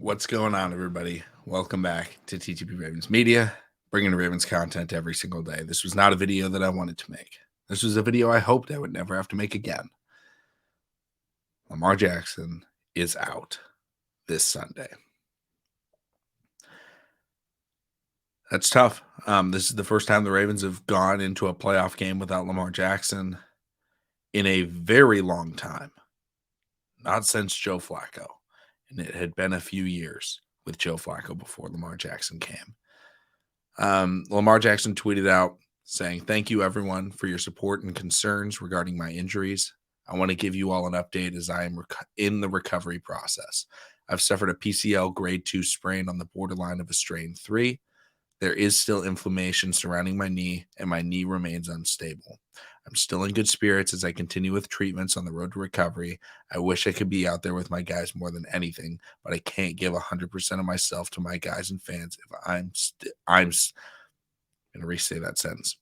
What's going on, everybody? Welcome back to TTP Ravens Media, bringing Ravens content every single day. This was not a video that I wanted to make. This was a video I hoped I would never have to make again. Lamar Jackson is out this Sunday. That's tough. This is the first time the Ravens have gone into a playoff game without Lamar Jackson in a very long time, not since Joe Flacco. And it had been a few years with Joe Flacco before Lamar Jackson came. Lamar Jackson tweeted out saying, "Thank you, everyone, for your support and concerns regarding my injuries. I want to give you all an update as I am in the recovery process. I've suffered a PCL grade 2 sprain on the borderline of a strain 3. There is still inflammation surrounding my knee, and my knee remains unstable. I'm still in good spirits as I continue with treatments on the road to recovery. I wish I could be out there with my guys more than anything, but I can't give 100% of myself to my guys and fans if I'm going to re-say that sentence.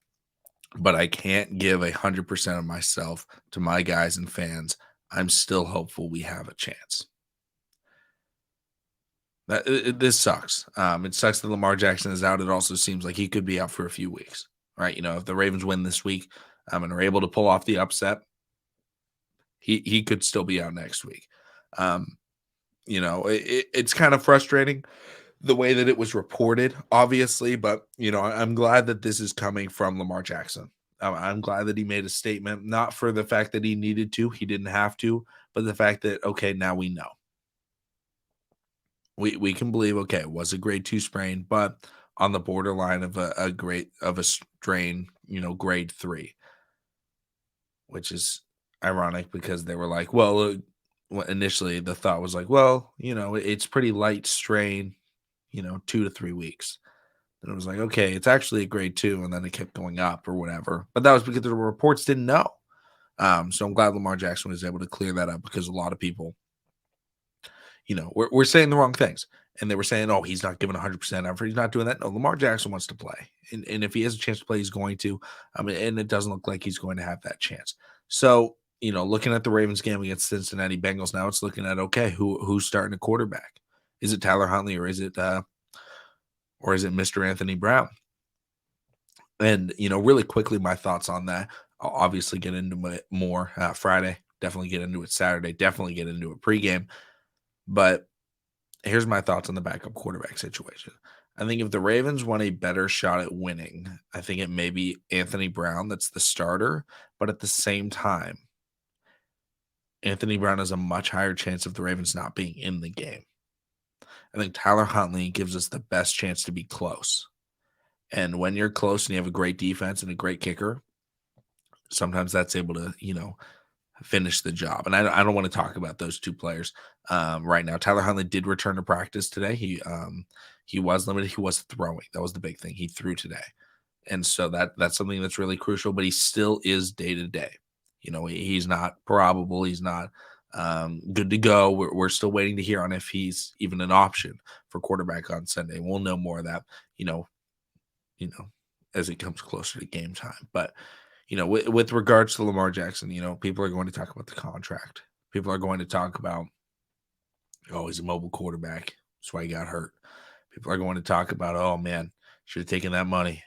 But I can't give 100% of myself to my guys and fans. I'm still hopeful we have a chance." This sucks. It sucks that Lamar Jackson is out. It also seems like he could be out for a few weeks, right? If the Ravens win this week and are able to pull off the upset, he could still be out next week. Um, it's kind of frustrating the way that it was reported, obviously, but I'm glad that this is coming from Lamar Jackson. I'm glad that he made a statement, not for the fact that he needed to, he didn't have to, but the fact that, okay, now we know. We can believe, okay, it was a grade 2 sprain, but on the borderline of a strain, grade 3, which is ironic because they were like, initially the thought was like, well, it's pretty light strain, 2 to 3 weeks. And it was like, okay, it's actually a grade 2, and then it kept going up or whatever. But that was because the reports didn't know. So I'm glad Lamar Jackson was able to clear that up because a lot of people we're saying the wrong things. And they were saying, oh, he's not giving 100% effort. He's not doing that. No, Lamar Jackson wants to play. And if he has a chance to play, he's going to. And it doesn't look like he's going to have that chance. So, looking at the Ravens game against Cincinnati Bengals now, it's looking at, okay, who's starting a quarterback? Is it Tyler Huntley or is it Mr. Anthony Brown? And, really quickly, my thoughts on that. I'll obviously get into it more Friday. Definitely get into it Saturday. Definitely get into it pregame. But here's my thoughts on the backup quarterback situation. I think if the Ravens want a better shot at winning, I think it may be Anthony Brown that's the starter. But at the same time, Anthony Brown has a much higher chance of the Ravens not being in the game. I think Tyler Huntley gives us the best chance to be close. And when you're close and you have a great defense and a great kicker, sometimes that's able to, finish the job. And I don't want to talk about those two players right now. Tyler Huntley did return to practice today. He was limited. He was throwing. That was the big thing. He threw today. And so that's something that's really crucial, but he still is day to day. He's not probable. He's not good to go. We're still waiting to hear on if he's even an option for quarterback on Sunday. We'll know more of that, as it comes closer to game time. But with regards to Lamar Jackson, people are going to talk about the contract. People are going to talk about, oh, he's a mobile quarterback. That's why he got hurt. People are going to talk about, oh, man, should have taken that money.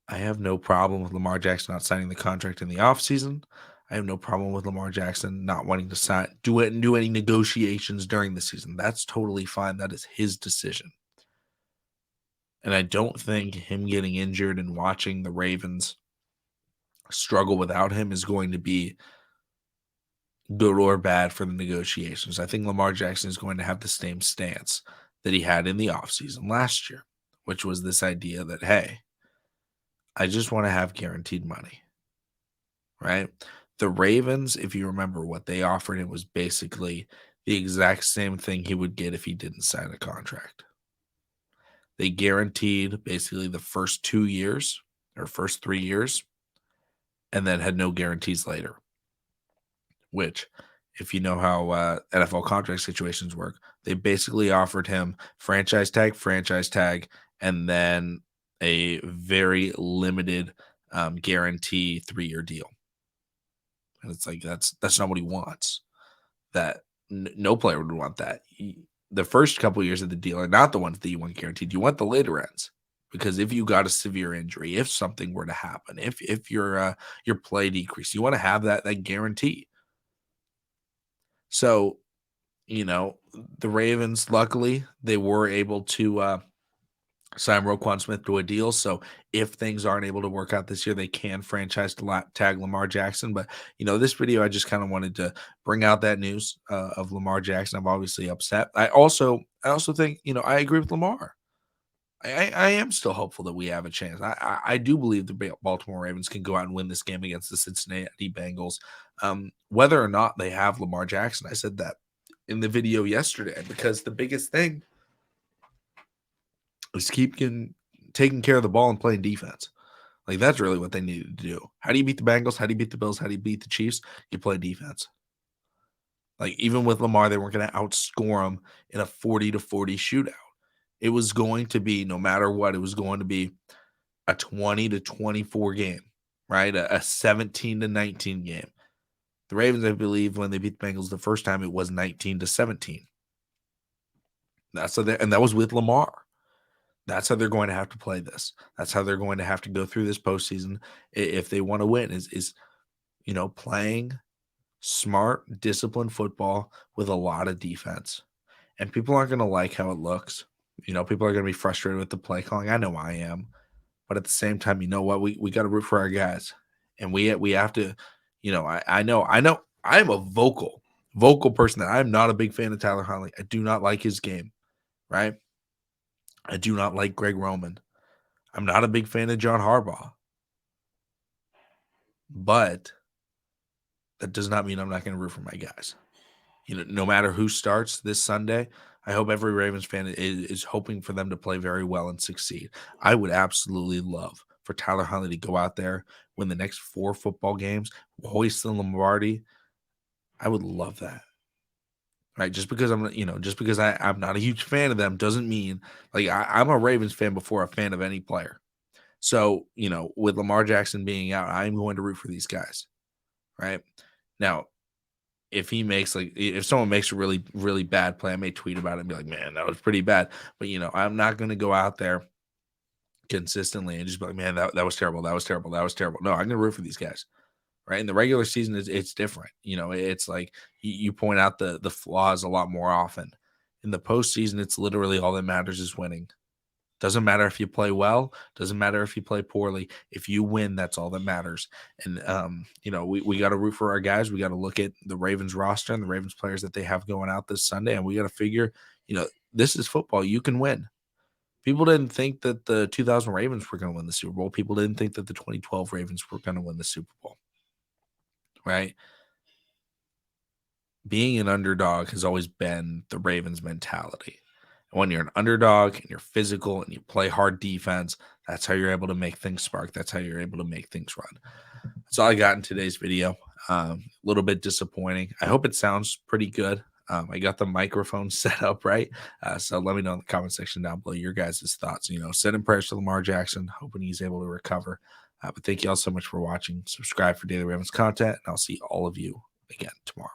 I have no problem with Lamar Jackson not signing the contract in the offseason. I have no problem with Lamar Jackson not wanting to do any negotiations during the season. That's totally fine. That is his decision. And I don't think him getting injured and watching the Ravens struggle without him is going to be good or bad for the negotiations. I think Lamar Jackson is going to have the same stance that he had in the offseason last year, which was this idea that, hey, I just want to have guaranteed money, right? The Ravens, if you remember what they offered him, was basically the exact same thing he would get if he didn't sign a contract. They guaranteed basically the first 2 years or first 3 years and then had no guarantees later, which if you know how NFL contract situations work, they basically offered him franchise tag, and then a very limited guarantee 3-year deal. And it's like, that's not what he wants. That No player would want that. The first couple of years of the deal are not the ones that you want guaranteed. You want the later ends because if you got a severe injury, if something were to happen, if your play decreased, you want to have that guarantee. So the Ravens, luckily, they were able to sign Roquan Smith to a deal. So if things aren't able to work out this year, they can franchise to tag Lamar Jackson. But this video, I just kind of wanted to bring out that news of Lamar Jackson. I'm obviously upset. I also think I agree with Lamar. I am still hopeful that we have a chance. I do believe the Baltimore Ravens can go out and win this game against the Cincinnati Bengals. Whether or not they have Lamar Jackson, I said that in the video yesterday because the biggest thing is taking care of the ball and playing defense. Like that's really what they needed to do. How do you beat the Bengals? How do you beat the Bills? How do you beat the Chiefs? You play defense. Like even with Lamar, they weren't going to outscore them in a 40-40 shootout. It was going to be, no matter what, it was going to be a 20-24 game, right? A 17-19 game. The Ravens, I believe, when they beat the Bengals the first time, it was 19-17. And that was with Lamar. That's how they're going to have to play this. That's how they're going to have to go through this postseason if they want to win. Is playing smart, disciplined football with a lot of defense. And people aren't going to like how it looks. People are going to be frustrated with the play calling. I know I am. But at the same time, you know what? We got to root for our guys. And we have to, I know I'm a vocal person that I'm not a big fan of Tyler Huntley. I do not like his game, right? I do not like Greg Roman. I'm not a big fan of John Harbaugh. But that does not mean I'm not going to root for my guys. No matter who starts this Sunday, I hope every Ravens fan is hoping for them to play very well and succeed. I would absolutely love for Tyler Huntley to go out there, win the next 4 football games, hoist the Lombardi. I would love that. Right? Just because I'm not a huge fan of them doesn't mean I'm a Ravens fan before a fan of any player. So, with Lamar Jackson being out, I'm going to root for these guys. Right? Now, if someone makes a really, really bad play, I may tweet about it and be like, man, that was pretty bad. But, I'm not going to go out there consistently and just be like, man, that was terrible. That was terrible. That was terrible. No, I'm going to root for these guys. Right. In the regular season, it's different. It's like you point out the flaws a lot more often. In the postseason, it's literally all that matters is winning. Doesn't matter if you play well. Doesn't matter if you play poorly. If you win, that's all that matters. And, we got to root for our guys. We got to look at the Ravens roster and the Ravens players that they have going out this Sunday. And we got to figure, this is football. You can win. People didn't think that the 2000 Ravens were going to win the Super Bowl. People didn't think that the 2012 Ravens were going to win the Super Bowl. Right? Being an underdog has always been the Ravens mentality. When you're an underdog and you're physical and you play hard defense, that's how you're able to make things spark. That's how you're able to make things run. That's all I got in today's video. A little bit disappointing. I hope it sounds pretty good. I got the microphone set up right. So let me know in the comment section down below your guys' thoughts. Sending prayers to Lamar Jackson, hoping he's able to recover. But thank you all so much for watching. Subscribe for daily Ravens content, and I'll see all of you again tomorrow.